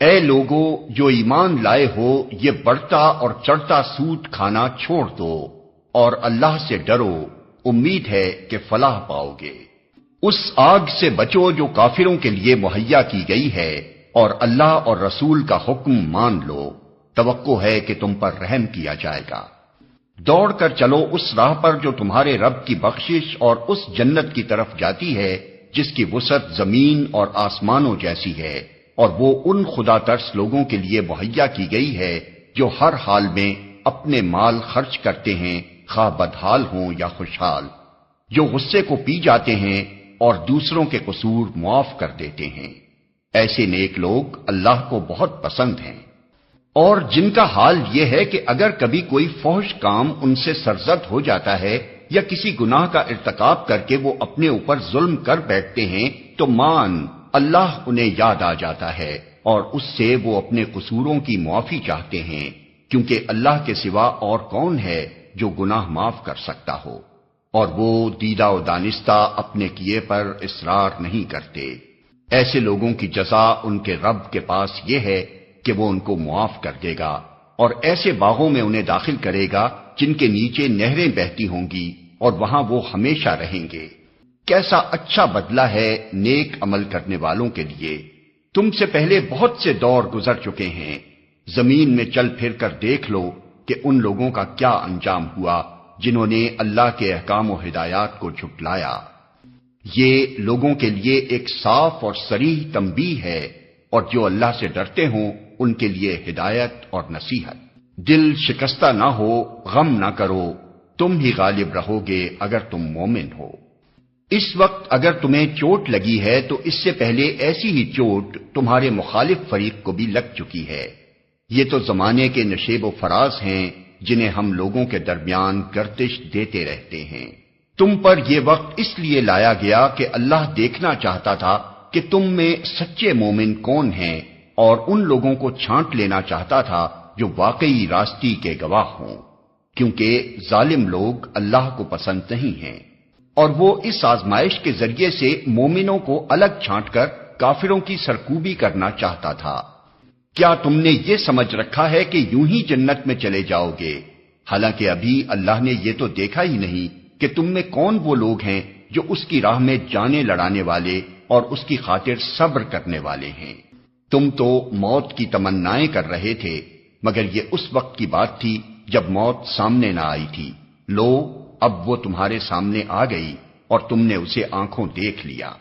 اے لوگو جو ایمان لائے ہو، یہ بڑھتا اور چڑھتا سود کھانا چھوڑ دو اور اللہ سے ڈرو، امید ہے کہ فلاح پاؤ گے۔ اس آگ سے بچو جو کافروں کے لیے مہیا کی گئی ہے، اور اللہ اور رسول کا حکم مان لو، توقع ہے کہ تم پر رحم کیا جائے گا۔ دوڑ کر چلو اس راہ پر جو تمہارے رب کی بخشش اور اس جنت کی طرف جاتی ہے جس کی وسعت زمین اور آسمانوں جیسی ہے، اور وہ ان خدا ترس لوگوں کے لیے مہیا کی گئی ہے جو ہر حال میں اپنے مال خرچ کرتے ہیں، خواہ بدحال ہوں یا خوشحال، جو غصے کو پی جاتے ہیں اور دوسروں کے قصور معاف کر دیتے ہیں۔ ایسے نیک لوگ اللہ کو بہت پسند ہیں۔ اور جن کا حال یہ ہے کہ اگر کبھی کوئی فحش کام ان سے سرزد ہو جاتا ہے یا کسی گناہ کا ارتکاب کر کے وہ اپنے اوپر ظلم کر بیٹھتے ہیں تو اللہ انہیں یاد آ جاتا ہے اور اس سے وہ اپنے قصوروں کی معافی چاہتے ہیں، کیونکہ اللہ کے سوا اور کون ہے جو گناہ معاف کر سکتا ہو، اور وہ دیدہ و دانستہ اپنے کیے پر اصرار نہیں کرتے۔ ایسے لوگوں کی جزا ان کے رب کے پاس یہ ہے کہ وہ ان کو معاف کر دے گا، اور ایسے باغوں میں انہیں داخل کرے گا جن کے نیچے نہریں بہتی ہوں گی، اور وہاں وہ ہمیشہ رہیں گے۔ کیسا اچھا بدلہ ہے نیک عمل کرنے والوں کے لیے۔ تم سے پہلے بہت سے دور گزر چکے ہیں، زمین میں چل پھر کر دیکھ لو کہ ان لوگوں کا کیا انجام ہوا جنہوں نے اللہ کے احکام و ہدایات کو جھٹلایا۔ یہ لوگوں کے لیے ایک صاف اور صریح تنبیہ ہے، اور جو اللہ سے ڈرتے ہوں ان کے لیے ہدایت اور نصیحت۔ دل شکستہ نہ ہو، غم نہ کرو، تم ہی غالب رہو گے اگر تم مومن ہو۔ اس وقت اگر تمہیں چوٹ لگی ہے تو اس سے پہلے ایسی ہی چوٹ تمہارے مخالف فریق کو بھی لگ چکی ہے۔ یہ تو زمانے کے نشیب و فراز ہیں جنہیں ہم لوگوں کے درمیان گردش دیتے رہتے ہیں۔ تم پر یہ وقت اس لیے لایا گیا کہ اللہ دیکھنا چاہتا تھا کہ تم میں سچے مومن کون ہیں، اور ان لوگوں کو چھانٹ لینا چاہتا تھا جو واقعی راستی کے گواہ ہوں، کیونکہ ظالم لوگ اللہ کو پسند نہیں ہیں۔ اور وہ اس آزمائش کے ذریعے سے مومنوں کو الگ چھانٹ کر کافروں کی سرکوبی کرنا چاہتا تھا۔ کیا تم نے یہ سمجھ رکھا ہے کہ یوں ہی جنت میں چلے جاؤ گے، حالانکہ ابھی اللہ نے یہ تو دیکھا ہی نہیں کہ تم میں کون وہ لوگ ہیں جو اس کی راہ میں جانیں لڑانے والے اور اس کی خاطر صبر کرنے والے ہیں۔ تم تو موت کی تمنائیں کر رہے تھے، مگر یہ اس وقت کی بات تھی جب موت سامنے نہ آئی تھی۔ لو اب وہ تمہارے سامنے آ گئی اور تم نے اسے آنکھوں دیکھ لیا۔